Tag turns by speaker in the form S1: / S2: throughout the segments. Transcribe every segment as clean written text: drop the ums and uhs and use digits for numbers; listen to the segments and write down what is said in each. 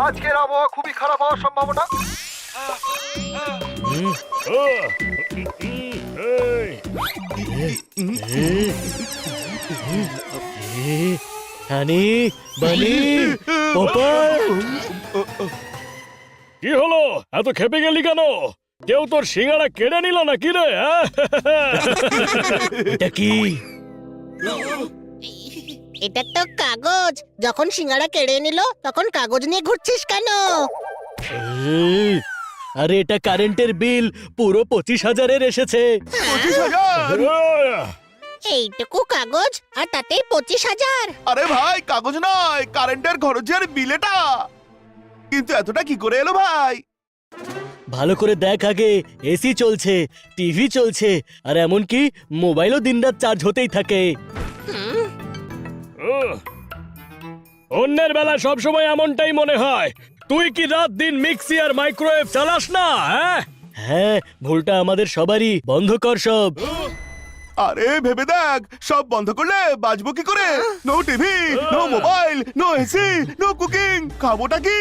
S1: আজকের আবহাওয়া খুবই খারাপ হওয়ার সম্ভাবনা।
S2: হানি বানি পপাই
S3: কি হলো? এত খেপে গেলি কেন? কেউ তোর সিঙ্গারা কেড়ে নিল না কি রে?
S2: এটা কি?
S4: এটা তো কাগজ। যখন সিঙ্গারা কেড়ে নিল তখন কাগজ নিয়ে ঘুরছিস কেন?
S2: আরে এটা কারেন্টের বিল পুরো 25,000-এর এসেছে।
S1: 25,000?
S4: এইটুকু কাগজ আর তাতেই 25,000?
S1: আরে ভাই, কাগজ নয়, কারেন্টের খরচের বিল এটা। কিন্তু এতটা কি করে এলো ভাই?
S2: ভালো করে দেখ আগে, এসি চলছে, টিভি চলছে, আর এমনকি মোবাইলও দিনরাত চার্জ হতেই থাকে।
S3: অন্যের বেলা সবসময় এমনটাই মনে হয়। তুই কি রাত দিন মিক্সি আর মাইক্রোওয়েভ চালাস না?
S2: হ্যাঁ, ভুলটা আমাদের সবারই। বন্ধ কর সব।
S1: আরে ভেবে দেখ, সব বন্ধ করলে বাঁচবো কি করে? No TV, no mobile, no AC, no cooking. খাবোটা কি?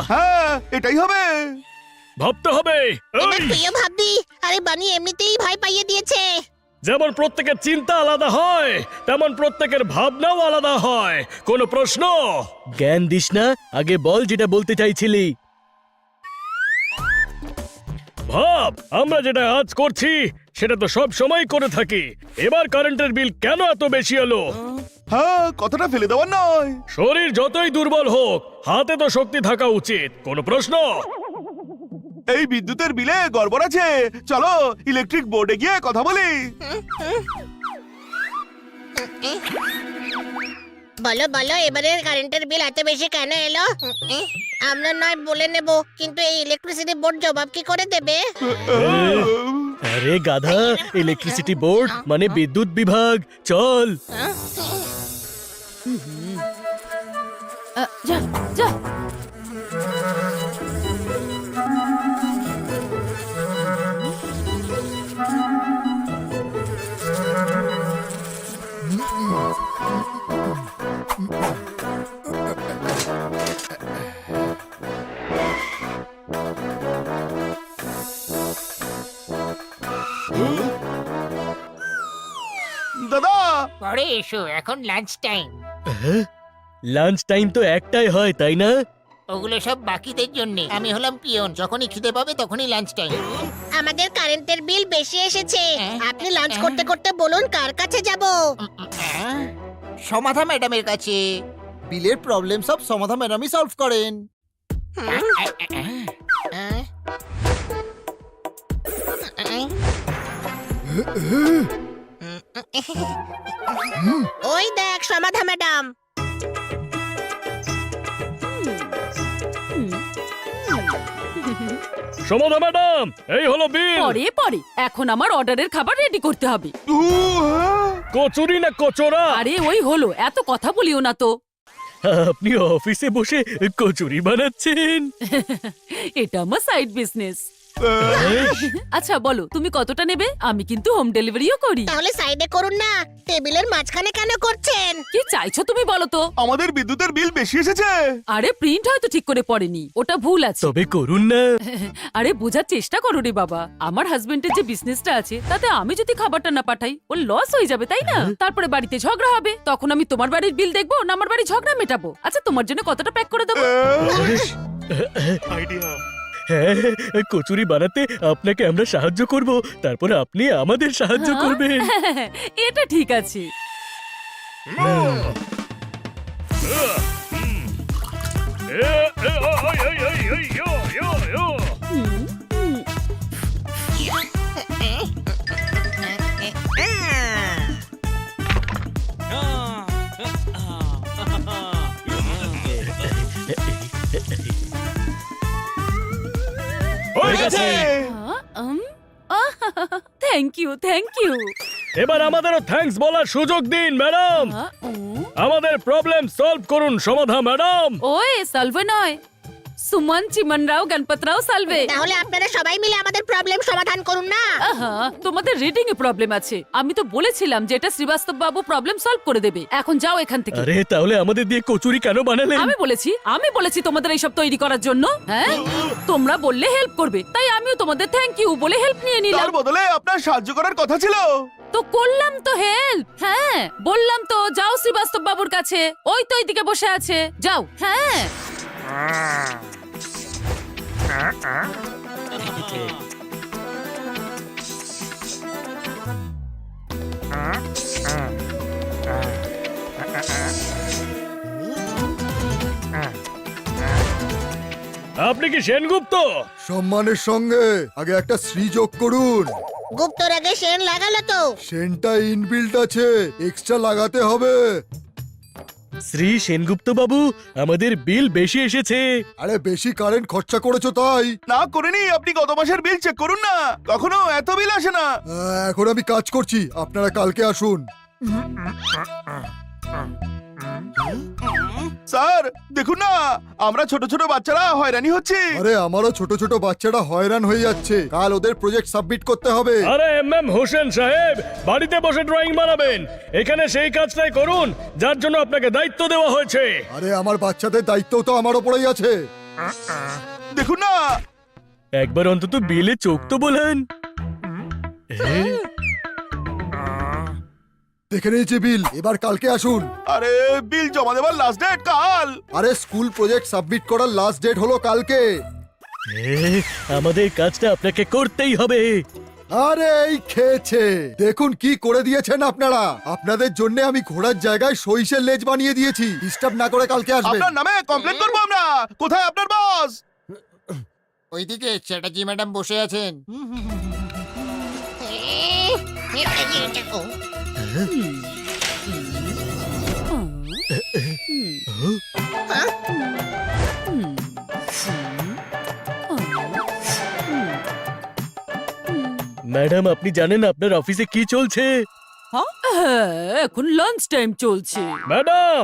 S1: হ্যাঁ, এটাই হবে।
S3: ভাবতে হবে।
S4: এবার তুইও ভাববি। আরে বানি এমনিতেই ভয় পাইয়ে দিয়েছে।
S3: যেমন প্রত্যেকের চিন্তা আলাদা হয়, তেমন প্রত্যেকের ভাবনাও আলাদা হয়। কোনো প্রশ্ন?
S2: জ্ঞান দিস না, আগে বল যেটা বলতে চাইছিলি।
S3: ভাব, আমরা যেটা আজ করছি সেটা তো সব সময় করে থাকি। এবার কারেন্টের বিল কেন এত বেশি এলো?
S1: হ্যাঁ, কথাটা ফেলে দেওয়ার নয়।
S3: শরীর যতই দুর্বল হোক, হাতে তো শক্তি থাকা উচিত। কোনো প্রশ্ন?
S1: এই বিদ্যুতের বিলে গড়বড় আছে। চলো ইলেকট্রিক বোর্ডে গিয়ে কথা বলি।
S4: বলো বলো, এবারের কারেন্টের বিল এত বেশি কেন এলো? আমরা নয় বলে নেব, কিন্তু এই ইলেকট্রিসিটি বোর্ড জবাব কি করে দেবে?
S2: আরে গাধা, ইলেকট্রিসিটি বোর্ড মানে বিদ্যুৎ বিভাগ। চল।
S5: যা যা।
S1: দাদা,
S6: পরে এসো, এখন লাঞ্চ টাইম।
S2: লাঞ্চ টাইম তো একটাই হয়, তাই না?
S6: ওগুলো সব বাকিদের জন্য। আমি হলাম পিয়ন, যখনই খিদে পাবে তখনই লাঞ্চ টাইম।
S4: আমাদের কারেন্টের বিল বেশি এসেছে। আপনি লাঞ্চ করতে করতে বলুন কার কাছে যাব?
S6: সমাধা ম্যাডামের কাছে।
S7: বিলের প্রবলেম সব সমাধা ম্যাডামই সলভ করেন।
S4: ওই দেখ সমাধা ম্যাডাম।
S3: সমাধা ম্যাডাম, এই হলো বিল।
S5: পরে পরে, এখন আমার অর্ডারের খাবার রেডি করতে হবে।
S3: কচুরি না কচোরা?
S5: আরে ওই হলো, এত কথা বলিও না তো।
S2: আপনি অফিসে বসে কচুরি বানাচ্ছেন?
S5: এটা আমার সাইড বিজনেস। আচ্ছা বলো, তুমি কতটা নেবে? আমি কিন্তু হোম ডেলিভারিও করি।
S4: তাহলে সাইডে করুন না, টেবিলের মাঝখানে কেন করছেন?
S5: কি চাইছো তুমি বলো তো?
S1: আমাদের বিদ্যুতের বিল বেশি এসেছে।
S5: আরে প্রিন্ট হয়তো ঠিক করে পড়েনি, ওটা ভুল আছে।
S2: তবে করুন না।
S5: আরে বোঝার চেষ্টা করো রে বাবা। আমার হাজবেন্ডের যে বিজনেসটা আছে, তাতে আমি যদি খাবারটা না পাঠাই ওর লস হয়ে যাবে, তাই না? তারপরে বাড়িতে ঝগড়া হবে, তখন আমি তোমার বাড়ির বিল দেখবো না আমার বাড়ি ঝগড়া মেটাবো? আচ্ছা তোমার জন্য কতটা প্যাক করে দেবো?
S2: হ্যাঁ, কচুরি বানাতে আপনাকে আমরা সাহায্য করব, তারপর আপনি আমাদের সাহায্য করবেন।
S5: এটা ঠিক আছে।
S3: হয়ে গেছে।
S5: Thank you thank you.
S3: এবার আমাদেরও থ্যাঙ্কস বলার সুযোগ দিন ম্যাডাম। আমাদের প্রবলেম সলভ করুন সমাধা ম্যাডাম।
S5: ওই সলভ নয়, সুমন চিমনরাও গণপতরাও সালভে।
S4: তাহলে আপনারা সবাই মিলে আমাদের প্রবলেম সমাধান করুন না।
S5: আহা, তোমাদের রিডিং এ প্রবলেম আছে। আমি তো বলেছিলাম যে এটা শ্রীবাস্তব বাবু প্রবলেম সলভ করে দেবে। এখন যাও এখান থেকে।
S2: আরে তাহলে আমাদের দিয়ে কচুরি কেন বানালেন?
S5: আমি বলেছি তোমাদের এইসব তৈরি করার জন্য। হ্যাঁ, তোমরা বললে হেল্প করবে, তাই আমিও তোমাদের থ্যাংক ইউ বলে হেল্প নিয়ে নিলাম।
S1: তার বদলে আপনার সাহায্য করার কথা ছিল।
S5: তো করলাম তো হেল্প। হ্যাঁ, বললাম তো যাও শ্রীবাস্তব বাবুর কাছে, ওই তো এইদিকে বসে আছে, যাও। হ্যাঁ,
S3: আপনি কি সেনগুপ্ত?
S8: সম্মানের সঙ্গে আগে একটা শ্রী যোগ করুন।
S4: গুপ্তর আগে সেন লাগালো তো।
S8: সেনটা ইনবিল্ট আছে, এক্সট্রা লাগাতে হবে।
S2: শ্রী সেনগুপ্ত বাবু, আমাদের বিল বেশি এসেছে।
S8: আরে বেশি কারেন্ট খরচা করেছো তাই।
S1: না করিনি, আপনি গত মাসের বিল চেক করুন না, কখনো এত বিল আসে না।
S8: এখন আমি কাজ করছি, আপনারা কালকে আসুন।
S1: স্যার দেখুন না, আমরা ছোট ছোট বাচ্চারা হয়রানি হচ্ছে।
S8: আরে আমারও ছোট ছোট বাচ্চারা হয়রান হয়ে যাচ্ছে, কাল ওদের প্রজেক্ট সাবমিট করতে হবে।
S3: আরে এম হোসেন সাহেব, বাড়িতে বসে ড্রয়িং বানাবেন, এখানে সেই কাজটাই করুন যার জন্য আপনাকে দায়িত্ব দেওয়া হয়েছে।
S8: আরে আমার বাচ্চাদের দায়িত্বও তো আমার ওপরেই আছে।
S1: দেখুন না,
S2: একবার অন্তত বিলে চোখ তো বলেন।
S8: দেখে নিয়েছি বিল, এবার কালকে আসুন।
S1: আরে বিল জমা দেওয়ার লাস্ট ডেট কাল।
S8: আরে স্কুল প্রজেক্ট সাবমিট করার লাস্ট ডেট হলো কালকে।
S2: আমাদের কাজটা আপনাকে করতেই হবে।
S8: আরে এই খেয়েছে, দেখুন কি করে দিয়েছেন আপনারা। আপনাদের জন্য আমি ঘোড়ার জায়গায় সইষের লেজ বানিয়ে দিয়েছি। ডিস্টার্ব না করে কালকে আসবেন।
S1: আপনার নামে কমপ্লেন করবো আমরা। কোথায় আপনার বস?
S6: ওইদিকে চ্যাটার্জি ম্যাডাম বসে আছেন।
S2: ম্যাডাম, আপনি জানেন আপনার অফিসে কি চলছে?
S5: হ্যাঁ, এখন লাঞ্চ টাইম চলছে।
S3: ম্যাডাম,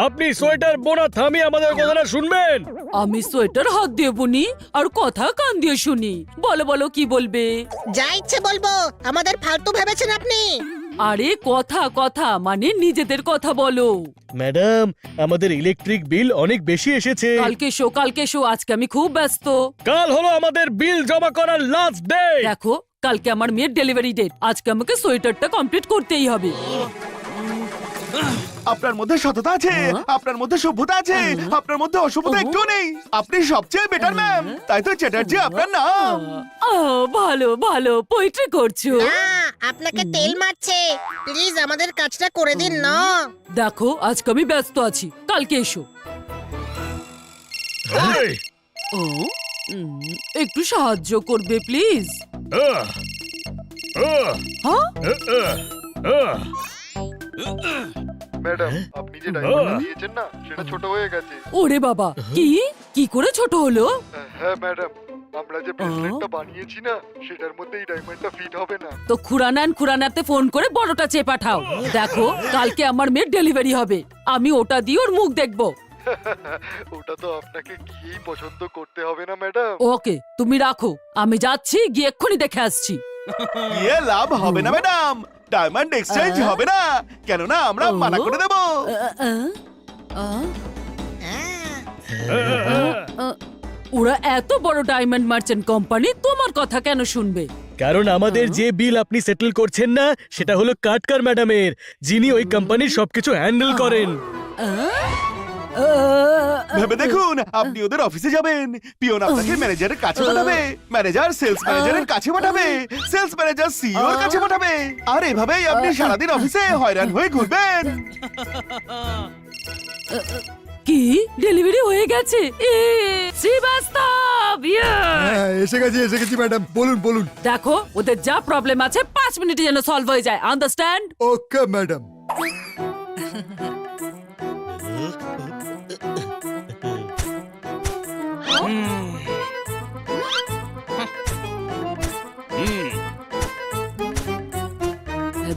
S3: আপনি সোয়েটার বোনা থামিয়ে আমাদের কথাটা শুনবেন।
S5: আমি সোয়েটার হাত দিয়ে বুনি আর কথা কান দিয়ে শুনি। বলো বলো কি বলবে?
S4: যা ইচ্ছে বলবো, আমাদের ফালতু ভেবেছেন আপনি।
S5: আরে কথা কথা মানে নিজেদের কথা বলো।
S2: ম্যাডাম, আমাদের ইলেকট্রিক বিল অনেক বেশি এসেছে।
S5: কালকে শো, আজকে আমি খুব ব্যস্ত।
S3: কাল হলো আমাদের বিল জমা করার লাস্ট ডে।
S5: দেখো, কালকে আমার মেয়ের ডেলিভারি ডেট, আজকে আমাকে সোয়েটারটা কমপ্লিট করতেই হবে।
S1: আপনার মধ্যে সততা আছে, আপনার মধ্যে সভ্যতা আছে, আপনার মধ্যে অসভ্যতা একটু নেই। আপনি সবচেয়ে বেটার ম্যাম, তাই তো চ্যাটার্জি আপনার নাম।
S5: ভালো ভালো পোয়েট্রি করছো।
S4: না, আপনাকে তেল মারছে। প্লিজ আমাদের কাজটা করে দিন না।
S5: দেখো, আজকে আমি ব্যস্ত আছি, কালকে এসো।
S3: এই,
S5: একটু সাহায্য করবে প্লিজ?
S3: আহ, আহ,
S5: হ্যাঁ,
S3: আহ।
S8: ম্যাডাম, আপনি যে ডায়মন্ডটা দিয়েছেন না, সেটা ছোট হয়ে গেছে।
S5: ওরে বাবা, কি করে ছোট হলো?
S8: হ্যাঁ ম্যাডাম, আমরা যে ব্রেসলেটটা বানিয়েছি না, সেটার মধ্যে এই ডায়মন্ডটা ফিট হবে না।
S5: তো খুরানাতে ফোন করে বড়টা চেয়ে পাঠাও। দেখো, কালকে আমার মেয়ের ডেলিভারি হবে, আমি ওটা দিয়ে ওর মুখ দেখবো।
S8: ওটা তো আপনাকে গিয়েই পছন্দ করতে হবে না ম্যাডাম।
S5: ওকে, তুমি রাখো, আমি যাচ্ছি, গিয়ে এক্ষুনি দেখে আসছি।
S1: ইয়ে লাভ হবে না ম্যাডাম, ডায়মন্ড এক্সচেঞ্জ হবে না, কেননা আমরা মানা করে দেব।
S5: ওরা এত বড় ডায়মন্ড মার্চেন্ট কোম্পানি, তোমার কথা কেন শুনবে?
S2: কারণ আমাদের যে বিল আপনি সেটেল করছেন না, সেটা হলো কাটকার ম্যাডামের, যিনি ওই কোম্পানির সবকিছু হ্যান্ডেল করেন।
S1: ভেবে দেখুন, আপনি ওদের অফিসে যাবেন, পিয়ন আপনাকে ম্যানেজারের কাছে পাঠাবে, ম্যানেজার সেলস ম্যানেজারের কাছে পাঠাবে, সেলস ম্যানেজার সিইও এর কাছে পাঠাবে, আর এভাবেই আপনি সারাদিন অফিসে হয়রান হয়ে ঘুরবেন।
S5: কি ডেলিভারি হয়ে গেছে? শ্রীবাস্তব,
S8: হ্যাঁ, এসে গেছি ম্যাডাম, বলুন।
S5: দেখো, ওদের যা প্রবলেম আছে 5 মিনিটে যেন সলভ হয়ে যায়, আন্ডারস্ট্যান্ড?
S8: Okay madam.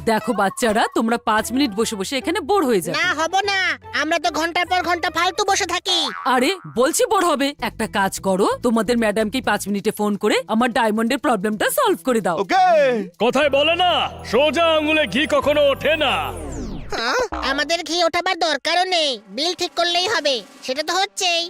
S5: দেখো বাচ্চারা, তোমরা 5 মিনিট বসে বসে এখানে বোর হয়ে যাবে।
S4: না হব না, আমরা তো ঘন্টার পর ঘন্টা ফালতু বসে থাকি।
S5: আরে বলছি বোর হবে, একটা কাজ করো, তোমাদের ম্যাডামকে 5 মিনিটে ফোন করে আমার ডায়মন্ডের প্রবলেমটা সলভ করে দাও।
S1: ওকে।
S3: কথায় বলে না, সোজা আঙুলে ঘি কখনো ওঠে না।
S4: হ্যাঁ? আমাদের ঘি ওঠাবার দরকারও নেই, বিল ঠিক করলেই হবে, সেটা তো হচ্ছেই।